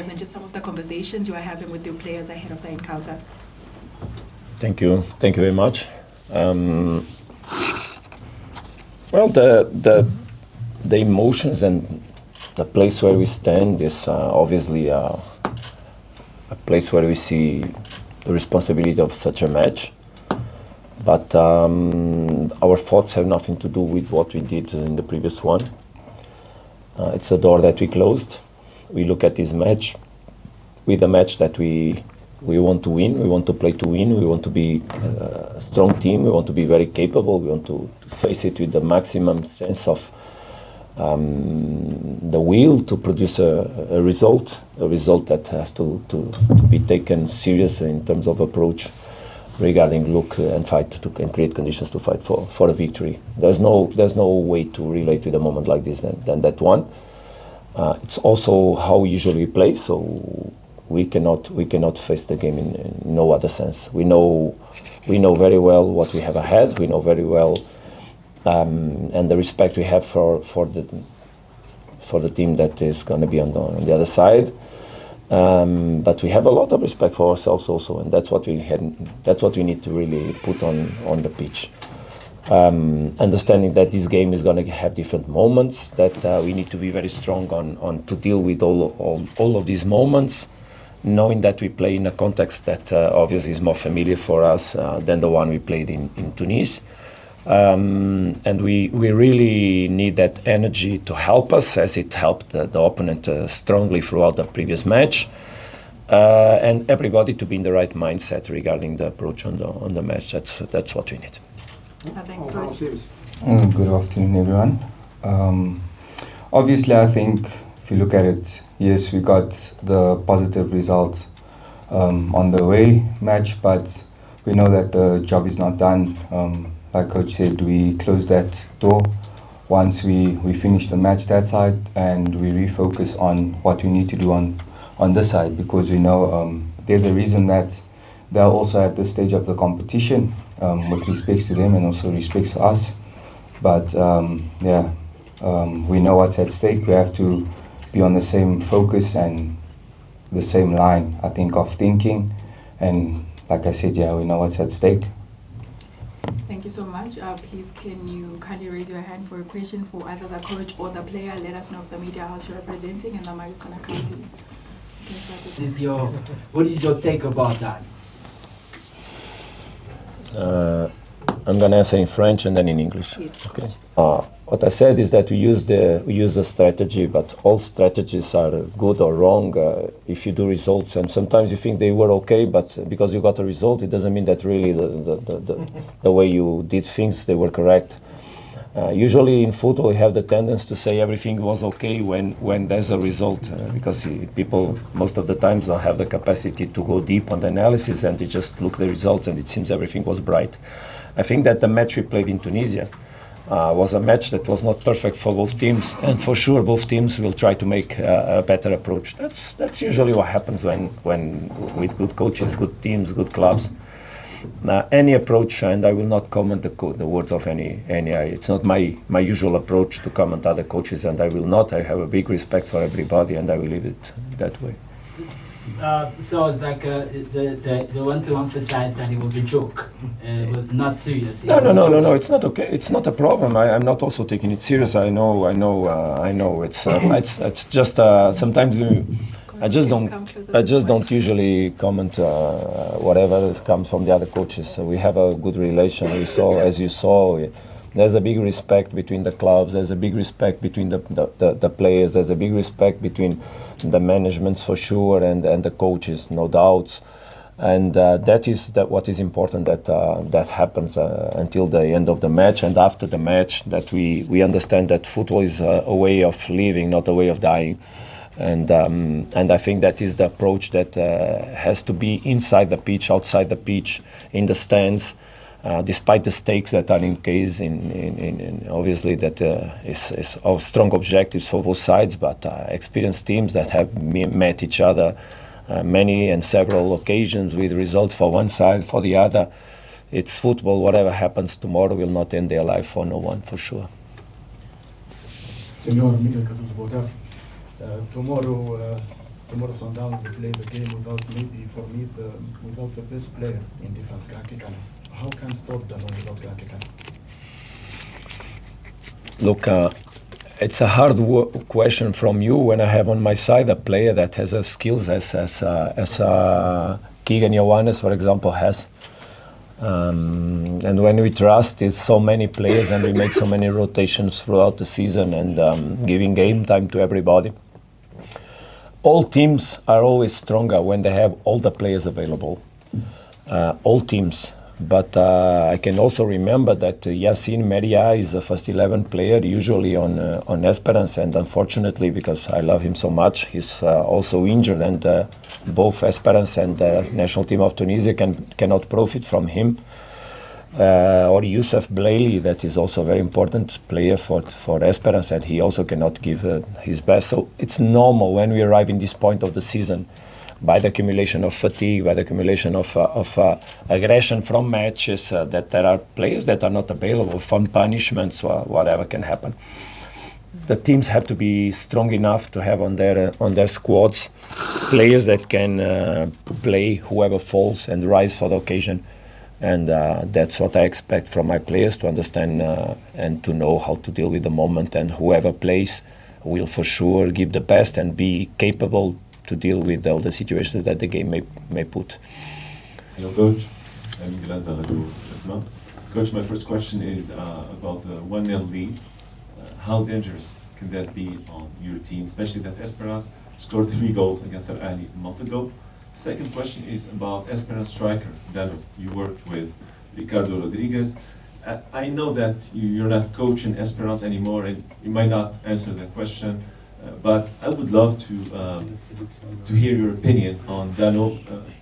nerves and just some of the conversations you are having with your players ahead of the encounter? Thank you very much. Well, the emotions and the place where we stand is obviously a place where we see the responsibility of such a match. But our thoughts have nothing to do with what we did in the previous one. It's a door that we closed. We look at this match with a match that we want to win. We want to play to win. We want to be a strong team. We want to be very capable. We want to face it with the maximum sense of the will to produce a result that has to be taken seriously in terms of approach regarding look and fight and create conditions to fight for a victory. There's no way to relate with a moment like this than that one. It's also how we usually play, so we cannot face the game in no other sense. We know very well what we have ahead. We know very well and the respect we have for the team that is going to be on the other side. But we have a lot of respect for ourselves also, and that's what we need to really put on the pitch. Understanding that this game is going to have different moments, that we need to be very strong on to deal with all of these moments, knowing that we play in a context that obviously is more familiar for us than the one we played in Tunis. And we really need that energy to help us, as it helped the opponent strongly throughout the previous match, and everybody to be in the right mindset regarding the approach on the match. That's what we need. Good afternoon, everyone. Obviously, I think if you look at it, yes, we got the positive results on the away match, but we know that the job is not done. Like Coach said, we close that door once we finish the match that side, and we refocus on what we need to do on this side, because we know there's a reason that they're also at this stage of the competition, with respect to them and also respect to us. But we know what's at stake. We have to be on the same focus and the same line, I think, of thinking. And like I said, we know what's at stake. Thank you so much. Please, can you kindly raise your hand for a question for either the coach or the player? Let us know if the media house you're representing, and the mic is going to come to you. What is your take about that? I'm going to answer in French and then in English. Yes. Okay. What I said is that we use the strategy, but all strategies are good or wrong if you do results. And sometimes you think they were okay, but because you got a result, it doesn't mean that really the way you did things, they were correct. Usually in football, we have the tendency to say everything was okay when there's a result, because people most of the times don't have the capacity to go deep on the analysis, and they just look at the results and it seems everything was bright. I think that the match we played in Tunisia was a match that was not perfect for both teams, and for sure both teams will try to make a better approach. That's usually what happens when with good coaches, good teams, good clubs. Any approach, and I will not comment the words of any. It's not my usual approach to comment other coaches, and I will not. I have a big respect for everybody, and I will leave it that way. So it's like they want to emphasize that it was a joke. It was not serious. No. It's not okay. It's not a problem. I'm not also taking it serious. I know. It's just sometimes I just don't usually comment whatever comes from the other coaches. So we have a good relation. As you saw. There's a big respect between the clubs. There's a big respect between the players. There's a big respect between the managements for sure and the coaches, no doubts. And that is what is important, that happens until the end of the match and after the match, that we understand that football is a way of living, not a way of dying. And I think that is the approach that has to be inside the pitch, outside the pitch, in the stands. Despite the stakes that are in case, in obviously that is our strong objectives for both sides, but experienced teams that have met each other many and several occasions with results for one side, for the other. It's football. Whatever happens tomorrow will not end their life for no one, for sure. Senor Miguel Cardoso, tomorrow tomorrow Sundowns play the game without without the best player in defense, Keagan. How can stop Dano without Keagan? Look, it's a hard question from you when I have on my side a player that has a skills as Keagan Johannes, for example, has. And when we trust it's so many players and we make so many rotations throughout the season and giving game time to everybody, all teams are always stronger when they have all the players available. All teams. But I can also remember that Yacine Meria is the first 11 player usually on Esperance, and unfortunately, because I love him so much, he's also injured, and both Esperance and the national team of Tunisia cannot profit from him. Or Youssef Blaili, that is also a very important player for Esperance, and he also cannot give his best. So it's normal when we arrive in this point of the season, by the accumulation of fatigue, by the accumulation of aggression from matches, that there are players that are not available, fun punishments, or whatever can happen. The teams have to be strong enough to have on their squads players that can play whoever falls and rise for the occasion. And that's what I expect from my players, to understand and to know how to deal with the moment. And whoever plays will for sure give the best and be capable to deal with all the situations that the game may put. Hello, Coach. I'm Miguel Cardoso. Coach, my first question is about the 1-0 lead. How dangerous can that be on your team, especially that Esperance scored 3 goals against Al Ahly a month ago? Second question is about Esperance striker, Dano. You worked with Ricardo Rodriguez. I know that you're not coaching Esperance anymore, and you might not answer that question. But I would love to hear your opinion on Dano,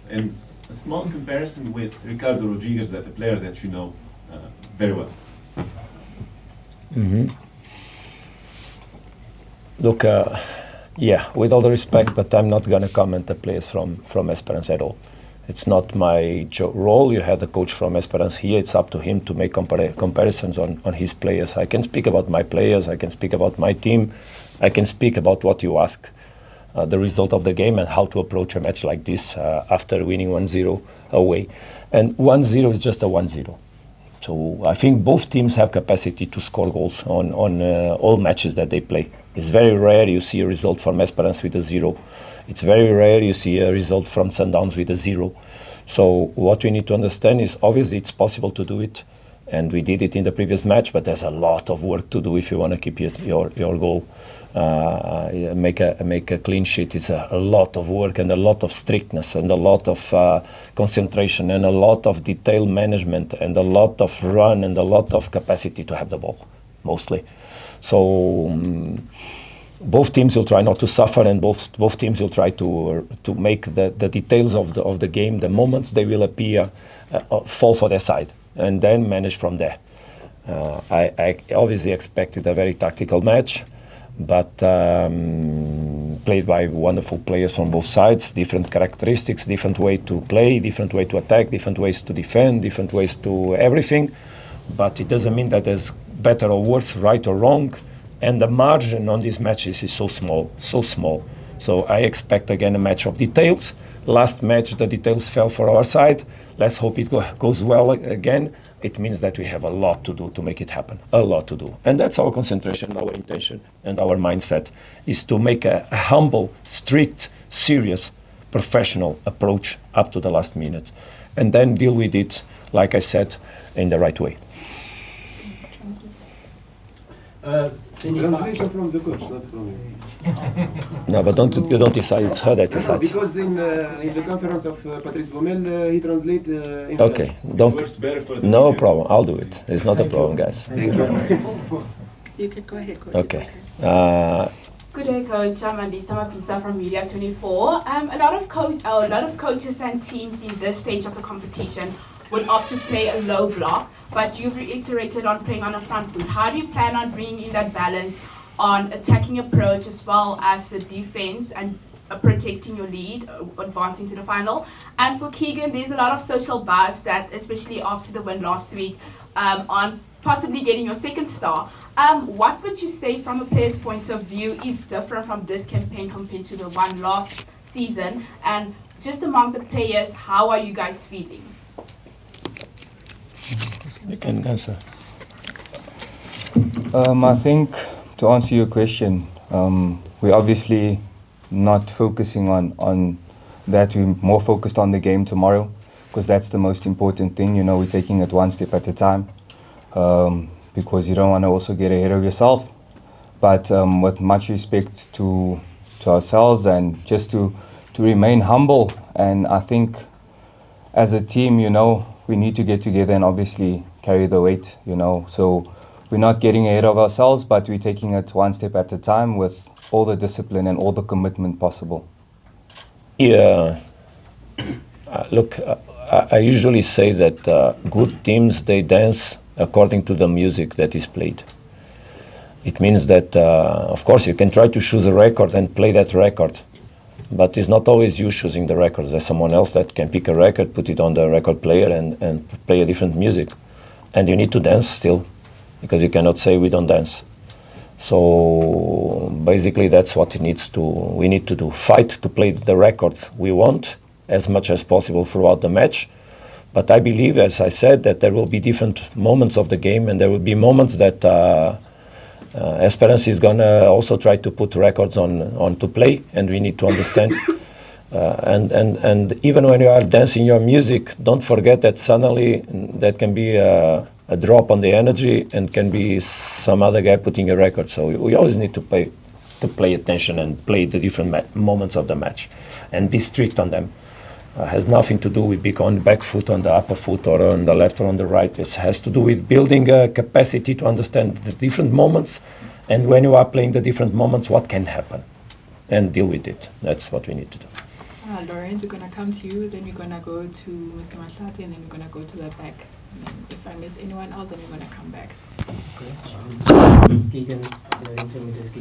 and a small comparison with Ricardo Rodriguez, that the player that you know very well. Mm-hmm. Look, yeah, with all the respect, but I'm not going to comment the players from Esperance at all. It's not my role. You have the coach from Esperance here. It's up to him to make comparisons on his players. I can speak about my players. I can speak about my team. I can speak about what you ask, the result of the game and how to approach a match like this after winning 1-0 away. And 1-0 is just a 1-0. So I think both teams have capacity to score goals on all matches that they play. It's very rare you see a result from Esperance with a 0. It's very rare you see a result from Sundowns with a 0. So what we need to understand is, obviously it's possible to do it, and we did it in the previous match, but there's a lot of work to do if you want to keep your goal. Make a clean sheet. It's a lot of work and a lot of strictness and a lot of concentration and a lot of detail management and a lot of run and a lot of capacity to have the ball, mostly. So both teams will try not to suffer, and both teams will try to make the details of the game, the moments they will appear, fall for their side, and then manage from there. I obviously expected a very tactical match, but played by wonderful players from both sides, different characteristics, different way to play, different way to attack, different ways to defend, different ways to everything. But it doesn't mean that there's better or worse, right or wrong. And the margin on these matches is so small, so small. So I expect again a match of details. Last match, the details fell for our side. Let's hope it goes well again. It means that we have a lot to do to make it happen, a lot to do. And that's our concentration, our intention, and our mindset, is to make a humble, strict, serious, professional approach up to the last minute. And then deal with it, like I said, in the right way. Translation from the coach, not from you. No, but you don't decide. It's her that decides. Because in the conference of Patrice Baumel, he translate in Okay, no problem. I'll do it. It's not a problem, guys. Thank you. You can go ahead, Coach. Okay. Good day, Coach. I'm Alisa Mapisa from Media 24. A lot of coaches and teams in this stage of the competition would opt to play a low block, but you've reiterated on playing on a front foot. How do you plan on bringing in that balance on attacking approach as well as the defense and protecting your lead, advancing to the final? And for Keagan, there's a lot of social buzz that, especially after the win last week, on possibly getting your second star. What would you say from a player's point of view is different from this campaign compared to the one last season? And just among the players, how are you guys feeling? You can answer. I think to answer your question, we're obviously not focusing on that. We're more focused on the game tomorrow, because that's the most important thing. You know, we're taking it one step at a time, because you don't want to also get ahead of yourself. But with much respect to ourselves, and just to remain humble. And I think as a team, you know, we need to get together and obviously carry the weight, you know. So we're not getting ahead of ourselves, but we're taking it one step at a time with all the discipline and all the commitment possible. Yeah. Look, I usually say that good teams, they dance according to the music that is played. It means that, of course, you can try to choose a record and play that record, but it's not always you choosing the records. There's someone else that can pick a record, put it on the record player and play a different music. And you need to dance still, because you cannot say we don't dance. So basically that's what we need to do. Fight to play the records we want as much as possible throughout the match. But I believe, as I said, that there will be different moments of the game, and there will be moments that Esperance is going to also try to put records on to play, and we need to understand. And even when you are dancing your music, don't forget that suddenly that can be a drop on the energy, and can be some other guy putting a record. So we always need to pay attention and play the different moments of the match, and be strict on them. Has nothing to do with being on the back foot, on the upper foot, or on the left or on the right. It has to do with building a capacity to understand the different moments, and when you are playing the different moments, what can happen, and deal with it. That's what we need to do. Lawrence, we're going to come to you, then we're going to go to Mr. Mahlati, and then we're going to go to the back. And then if I miss anyone else, then we're going to come back. Keagan,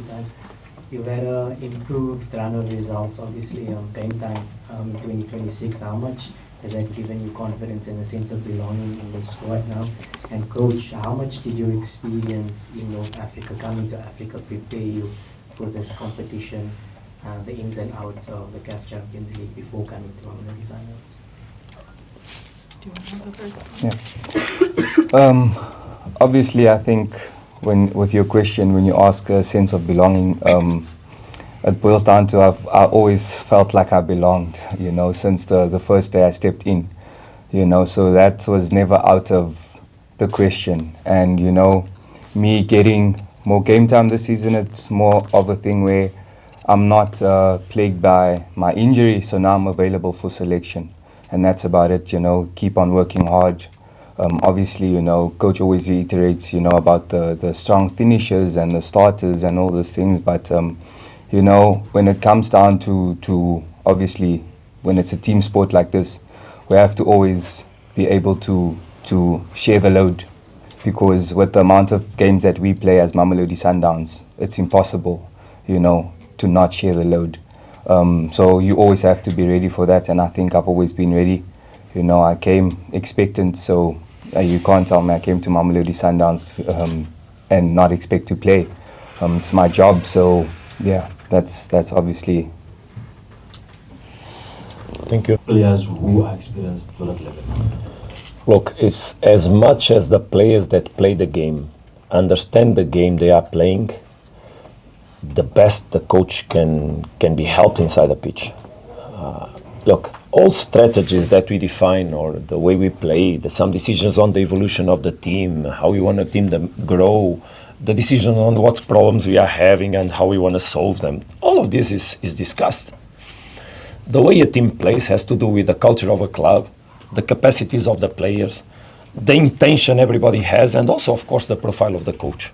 times. You've had improved run of results, obviously, game time in 2026. How much has that given you confidence and a sense of belonging in the squad now? And coach, how much did your experience in North Africa, coming to Africa, prepare you for this competition, the ins and outs of the CAF Champions League before coming to Mamelodi Sundowns? Do you want to answer first? Obviously, I think with your question, when you ask a sense of belonging, it boils down to I always felt like I belonged, you know, since the first day I stepped in, you know, so that was never out of the question. And, you know, me getting more game time this season, it's more of a thing where I'm not plagued by my injury, so now I'm available for selection. And that's about it, you know, keep on working hard. Obviously, you know, coach always reiterates, you know, about the strong finishers and the starters and all those things. But, you know, when it comes down to obviously, when it's a team sport like this, we have to always be able to share the load. Because with the amount of games that we play as Mamelodi Sundowns, it's impossible, you know, to not share the load. So you always have to be ready for that. And I think I've always been ready. You know, I came expectant, so you can't tell me I came to Mamelodi Sundowns and not expect to play. It's my job, so yeah, that's obviously. Thank you. Players who are experienced to that level. Look, it's as much as the players that play the game understand the game they are playing, the best the coach can be helped inside the pitch. Look, all strategies that we define, or the way we play, some decisions on the evolution of the team, how we want a team to grow, the decision on what problems we are having and how we want to solve them, all of this is discussed. The way a team plays has to do with the culture of a club, the capacities of the players, the intention everybody has, and also, of course, the profile of the coach.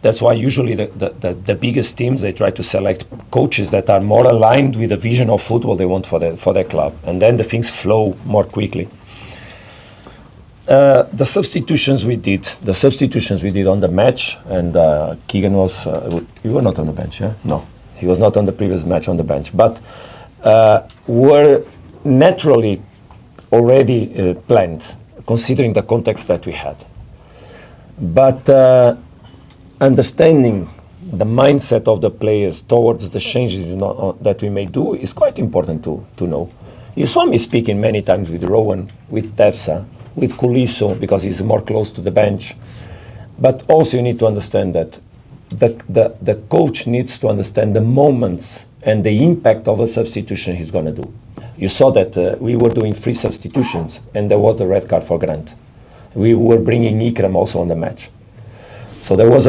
That's why usually the biggest teams, they try to select coaches that are more aligned with the vision of football they want for their club, and then the things flow more quickly. The substitutions we did on the match, and Keagan was, you were not on the bench, yeah? No, he was not on the previous match on the bench, but were naturally already planned, considering the context that we had. But understanding the mindset of the players towards the changes that we may do is quite important to know. You saw me speaking many times with Rowan, with Tepsa, with Kuliso, because he's more close to the bench. But also you need to understand that the coach needs to understand the moments and the impact of a substitution he's going to do. You saw that we were doing 3 substitutions, and there was the red card for Grant. We were bringing Ikram also on the match. So there was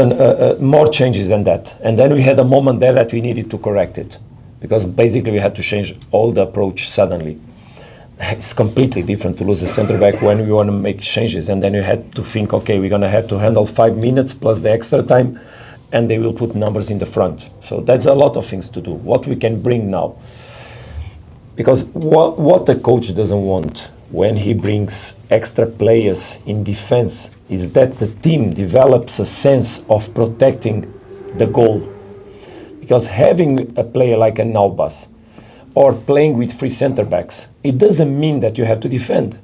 more changes than that. And then we had a moment there that we needed to correct it, because basically we had to change all the approach suddenly. It's completely different to lose a centre back when we want to make changes, and then you had to think, okay, we're going to have to handle 5 minutes plus the extra time, and they will put numbers in the front. So that's a lot of things to do. What we can bring now, because what the coach doesn't want when he brings extra players in defense is that the team develops a sense of protecting the goal. Because having a player like a Naubas or playing with 3 centre backs, it doesn't mean that you have to defend.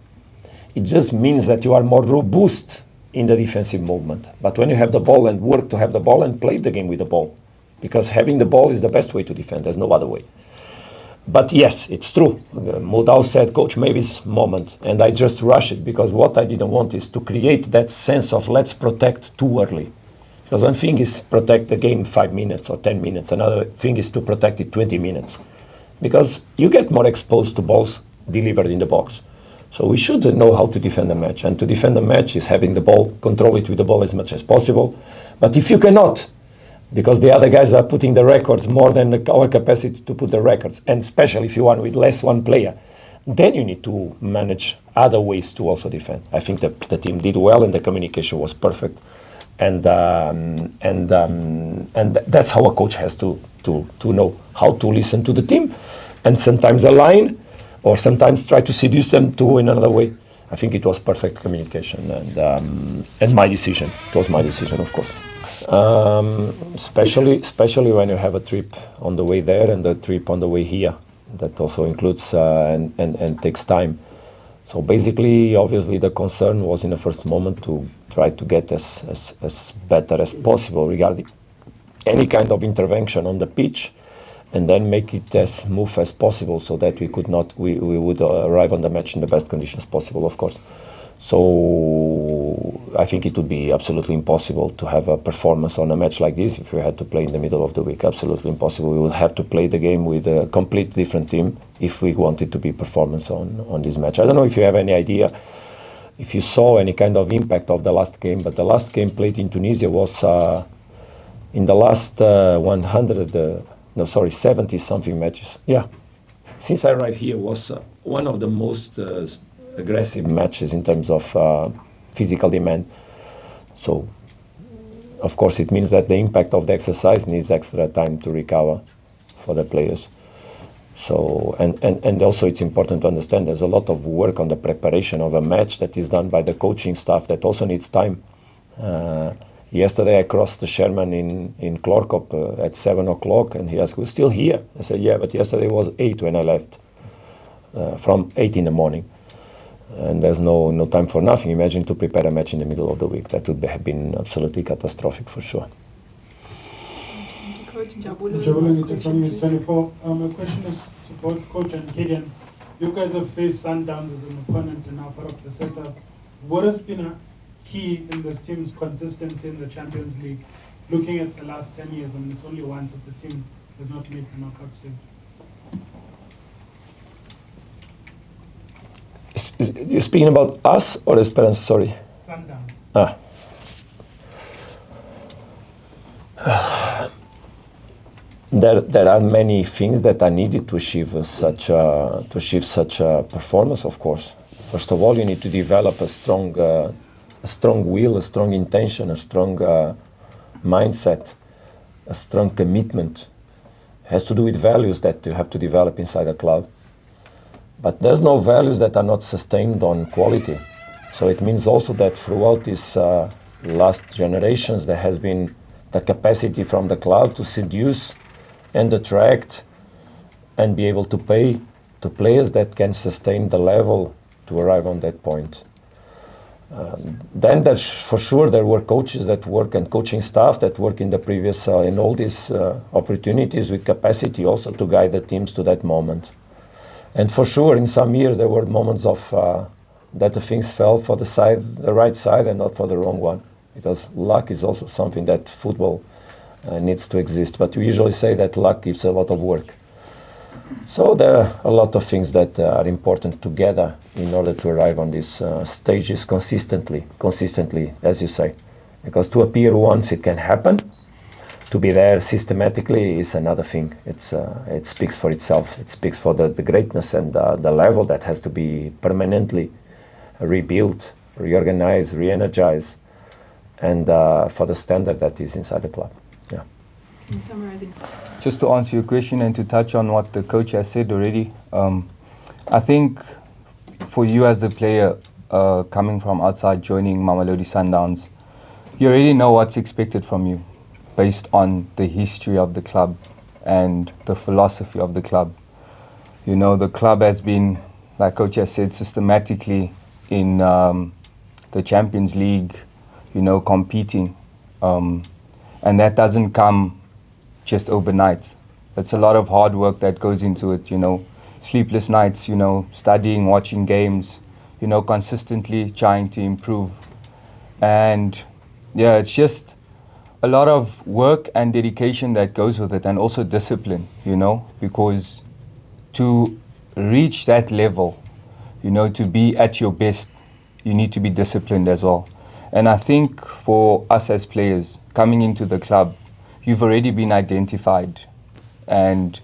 It just means that you are more robust in the defensive movement. But when you have the ball and work to have the ball and play the game with the ball, because having the ball is the best way to defend, there's no other way. But yes, it's true. Mudau said, coach, maybe it's moment. And I just rushed it, because what I didn't want is to create that sense of let's protect too early. Because one thing is protect the game 5 minutes or 10 minutes. Another thing is to protect it 20 minutes. Because you get more exposed to balls delivered in the box. So we should know how to defend a match. And to defend a match is having the ball, control it with the ball as much as possible. But if you cannot, because the other guys are putting the records more than our capacity to put the records, and especially if you want with less one player, then you need to manage other ways to also defend. I think that the team did well and the communication was perfect. And that's how a coach has to know how to listen to the team, and sometimes align, or sometimes try to seduce them to in another way. I think it was perfect communication and my decision. It was my decision, of course. Especially when you have a trip on the way there and a trip on the way here, that also includes and takes time. So basically, obviously, the concern was in the first moment to try to get as better as possible regarding any kind of intervention on the pitch, and then make it as smooth as possible so that we would arrive on the match in the best conditions possible, of course. So I think it would be absolutely impossible to have a performance on a match like this if we had to play in the middle of the week. Absolutely impossible. We would have to play the game with a complete different team if we wanted to be performance on this match. I don't know if you have any idea, if you saw any kind of impact of the last game, but the last game played in Tunisia was in the last 70-something matches. Yeah. Since I arrived here, was one of the most aggressive matches in terms of physical demand. So, of course, it means that the impact of the exercise needs extra time to recover for the players. So, and also it's important to understand there's a lot of work on the preparation of a match that is done by the coaching staff that also needs time. Yesterday I crossed the Sherman in Klorkop at 7 o'clock, and he asked, we're still here? I said, yeah, but yesterday was 8 when I left, from 8 in the morning. And there's no time for nothing. Imagine to prepare a match in the middle of the week. That would have been absolutely catastrophic for sure. Coach Jabulani from News 24. My question is to both Coach and Keagan. You guys have faced Sundowns as an opponent and now part of the setup. What has been a key in this team's consistency in the Champions League? Looking at the last 10 years, I mean, it's only once that the team has not made the knockout stage. You're speaking about us or Esperance? Sorry. Sundowns. There are many things that are needed to achieve such a performance. Of course, first of all, you need to develop a strong will, a strong intention, a strong mindset, a strong commitment. It has to do with values that you have to develop inside a club. But there's no values that are not sustained on quality. So it means also that throughout these last generations, there has been the capacity from the club to seduce and attract and be able to pay to players that can sustain the level to arrive on that point. Then for sure there were coaches that work and coaching staff that work in the previous in all these opportunities with capacity also to guide the teams to that moment. And for sure in some years there were moments of that the things fell for the right side and not for the wrong one, because luck is also something that football needs to exist. But we usually say that luck gives a lot of work. So there are a lot of things that are important together in order to arrive on these stages consistently, as you say. Because to appear once it can happen, to be there systematically is another thing. It speaks for itself. It speaks for the greatness and the level that has to be permanently rebuilt, reorganized, re-energized, and for the standard that is inside the club. Yeah. Can you summarize it? Just to answer your question and to touch on what the coach has said already, I think for you as a player coming from outside joining Mamelodi Sundowns, you already know what's expected from you based on the history of the club and the philosophy of the club. You know, the club has been, like coach has said, systematically in the Champions League, you know, competing. And that doesn't come just overnight. It's a lot of hard work that goes into it, you know, sleepless nights, you know, studying, watching games, you know, consistently trying to improve. And yeah, it's just a lot of work and dedication that goes with it, and also discipline, you know, because to reach that level, you know, to be at your best, you need to be disciplined as well. And I think for us as players coming into the club, you've already been identified and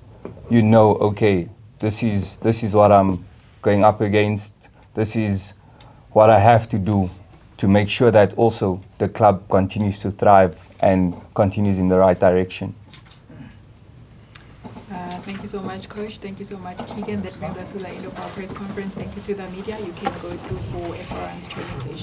you know, okay, this is what I'm going up against. This is what I have to do to make sure that also the club continues to thrive and continues in the right direction. Thank you so much, Coach. Thank you so much, Keagan. That brings us to the end of our press conference. Thank you to the media. You can go through for Esperance training session.